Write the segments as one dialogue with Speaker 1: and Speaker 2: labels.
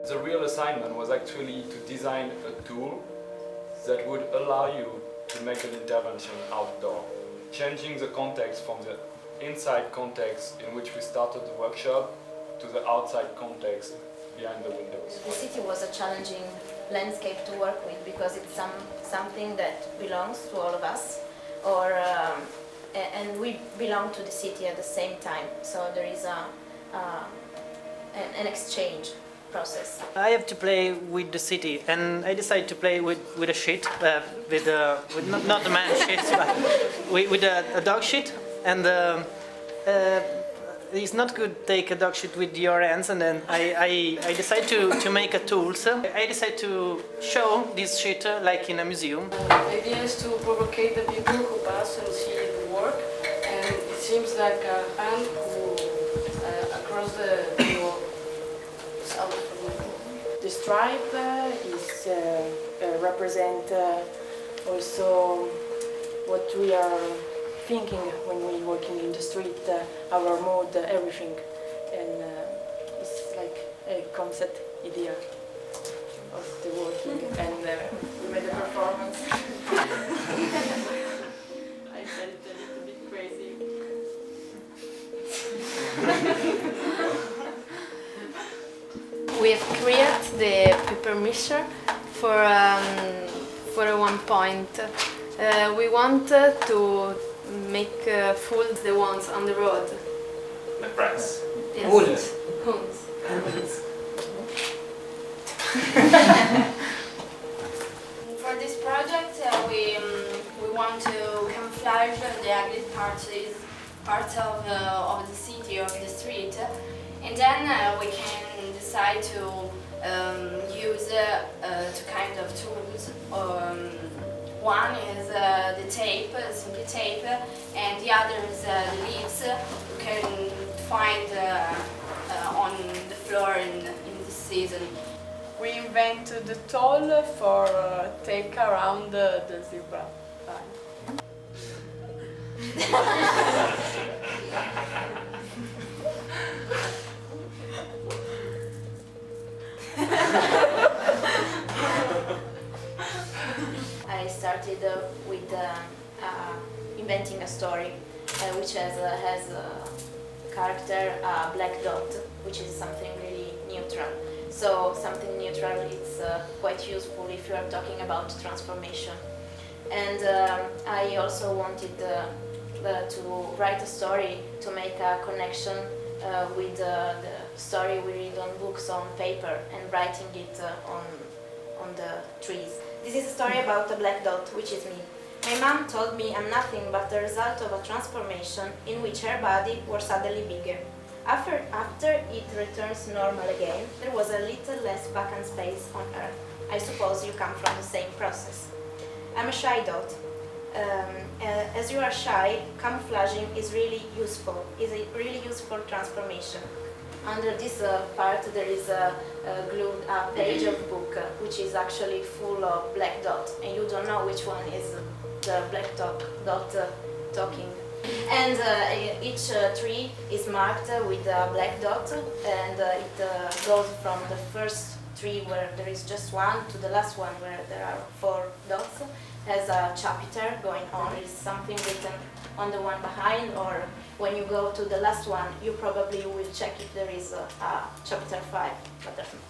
Speaker 1: The real assignment was actually to design a tool that would allow you to make an intervention outdoor, changing the context from the inside context in which we started the workshop to the outside context behind the windows.
Speaker 2: The city was a challenging landscape to work with because it's something that belongs to all of us, and we belong to the city at the same time. So there is an exchange process.
Speaker 3: I have to play with the city, and I decided to play with a sheet, with not a man sheet, but with a dog sheet. And it's not good to take a dog sheet with your hands, and then I decided to make a tool. So I decided to show this sheet like in a museum.
Speaker 4: The idea is to provocate the people who pass and see the work, and it seems like a hand who across the wall.
Speaker 5: The stripe is represent also what we are thinking when we're working in the street, our mood, everything, and it's like a concept idea of the working, and we made a performance. I felt a little bit crazy.
Speaker 2: We have created the paper mixture for one point. We want to make fool the ones on the road.
Speaker 1: The press.
Speaker 2: Yes. Hunds.
Speaker 6: For this project, we want to camouflage the ugly parts of the city, of the street, and then we can decide to use two kinds of tools. One is the tape, simply tape, and the other is the leaves you can find on the floor in this season.
Speaker 4: We invented the tool for take around the zebra line.
Speaker 2: I started with inventing a story which has a character, black dot, which is something really neutral. So something neutral is quite useful if you are talking about transformation. And I also wanted to write a story to make a connection with the story we read on books, on paper, and writing it on the trees. This is a story about a black dot, which is me. My mom told me I'm nothing but the result of a transformation in which her body was suddenly bigger. After it returns normal again, there was a little less vacant space on Earth. I suppose you come from the same process. I'm a shy dot. As you are shy, camouflaging is really useful. It's a really useful transformation. Under this part there is a glued up page of book which is actually full of black dots, and you don't know which one is the black dot talking. And each tree is marked with a black dot, and it goes from the first tree where there is just one to the last one where there are 4 dots. Has a chapter going on. There is something written on the one behind, or when you go to the last one, you probably will check if there is a chapter 5, but there's not.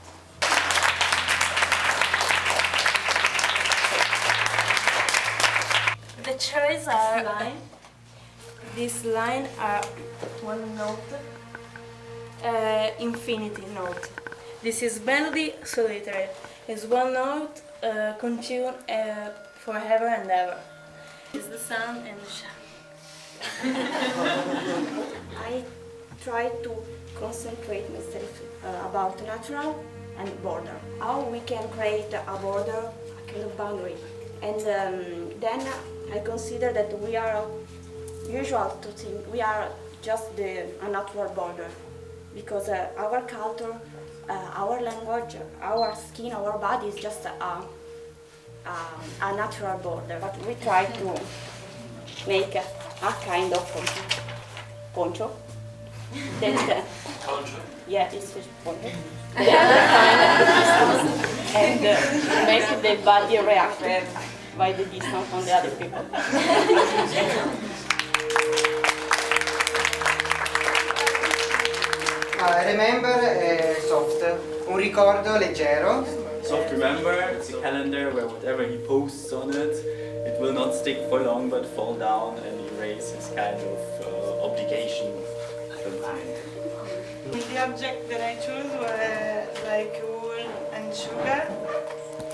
Speaker 5: The choice are this line are one note, infinity note. This is melody solitary. It's one note, continue forever and ever. It's the sun and the shadow.
Speaker 7: I try to concentrate myself about natural and border. How we can create a border, a kind of boundary. And then I consider that we are usual to think we are just a natural border, because our culture, our language, our skin, our body is just a natural border. But we try to make a kind of poncho That, yeah, it's responded. And make the body react by the distance from the other people.
Speaker 8: Remember soft, un ricordo leggero.
Speaker 9: Soft remember, it's a calendar where whatever he posts on it, it will not stick for long but fall down and erase his kind of obligation of mind.
Speaker 10: The object that I chose were like wool and sugar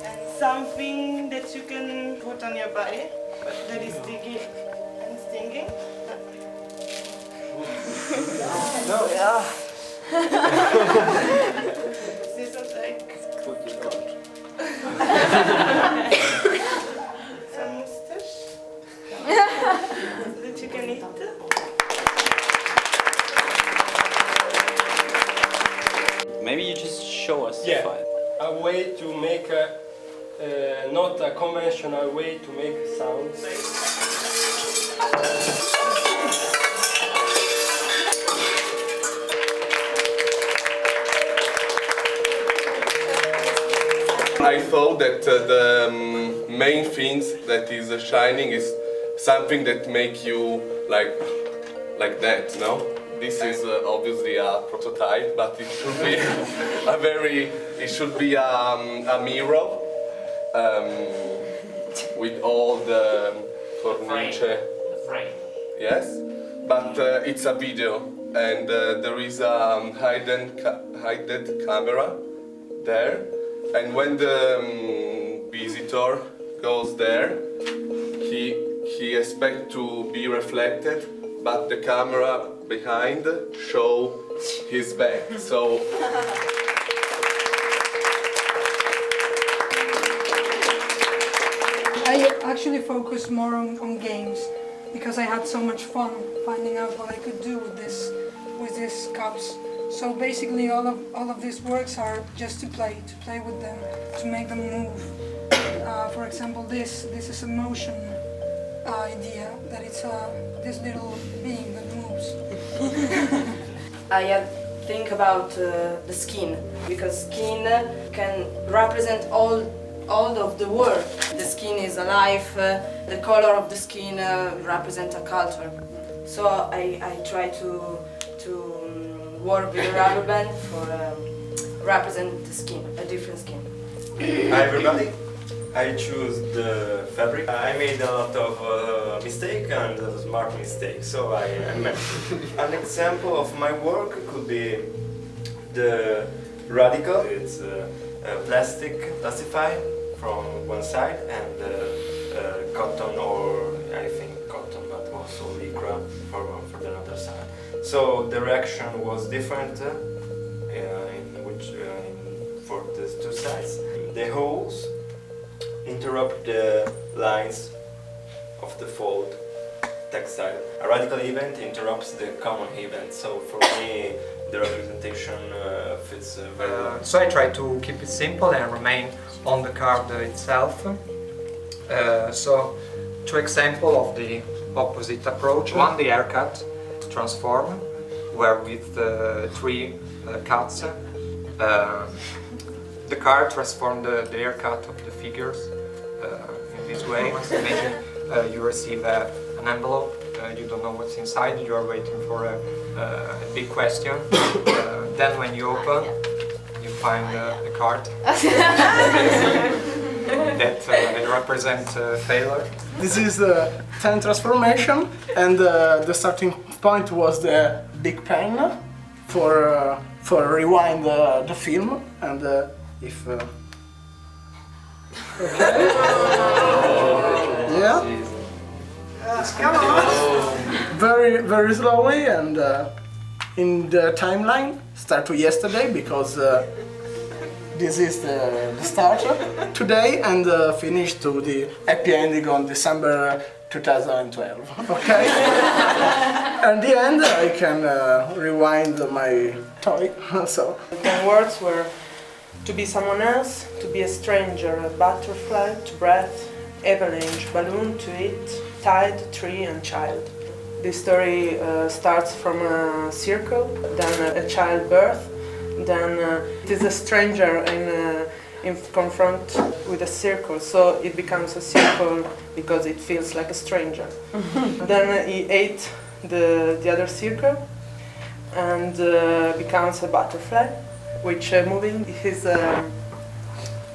Speaker 10: and something that you can put on your body but that is sticky and stinging.
Speaker 8: No, yeah.
Speaker 10: This is like some mustache that you can eat.
Speaker 9: Maybe you just show us
Speaker 11: Yeah.
Speaker 9: the file.
Speaker 11: A way to make not a conventional way to make sounds.
Speaker 12: I thought that the main things that is shining is something that make you like that, no? This is obviously a prototype, but it should be it should be a mirror with all the furniture.
Speaker 13: Frame.
Speaker 12: Yes, but it's a video, and there is a hidden camera there, and when the visitor goes there, he expects to be reflected, but the camera behind show his back. So.
Speaker 10: I actually focused more on games because I had so much fun finding out what I could do with these cups. So basically all of these works are just to play with them, to make them move. For example, this is a motion idea, that it's this little being that moves.
Speaker 5: I think about the skin, because skin can represent all of the world. The skin is alive, the color of the skin represents a culture. So I try to work with a rubber band for represent the skin, a different skin.
Speaker 14: Hi everybody, I choose the fabric. I made a lot of mistakes and smart mistakes, so an example of my work could be the radical. It's plastified from one side, and cotton, or I think cotton, but also lycra for the other side. So the reaction was different for these two sides. The holes interrupt the lines of the fold textile. A radical event interrupts the common event. So for me, the representation fits very well.
Speaker 15: So I try to keep it simple and remain on the card itself. So two examples of the opposite approach. One, the haircut transform, where with three cuts, the card transforms the haircut of the figures in this way. Imagine you receive an envelope, you don't know what's inside, you are waiting for a big question. Then when you open, you find a card that represents failure.
Speaker 16: This is the 10 transformation, and the starting point was the big pen for rewind the film, and if yeah, very slowly, and in the timeline start to yesterday, because this is the start today, and finish to the happy ending on December 2012. Okay. At the end, I can rewind my toy. So
Speaker 10: The words were to be someone else, to be a stranger, a butterfly, to breath, avalanche, balloon, to eat, tide, tree, and child.
Speaker 5: This story starts from a circle, then a childbirth, then it is a stranger in confront with a circle, so it becomes a circle because it feels like a stranger. Then he ate the other circle and becomes a butterfly, which moving his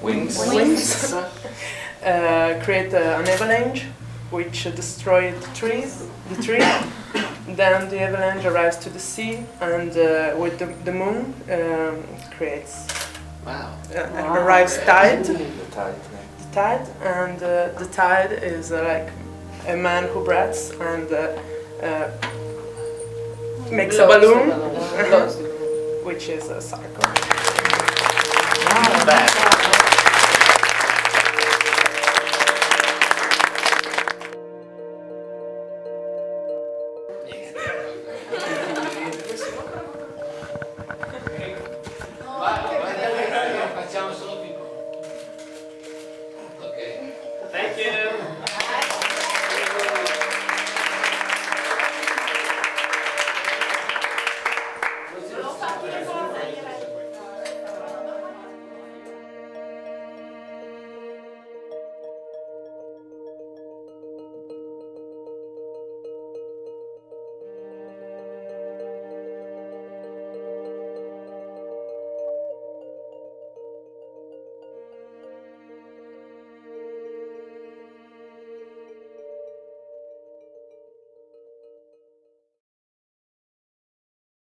Speaker 5: wings create an avalanche which destroyed the tree. Then the avalanche arrives to the sea, and with the moon creates. Arrives tide. The tide, and the tide is like a man who breathes and makes a balloon, which is a circle.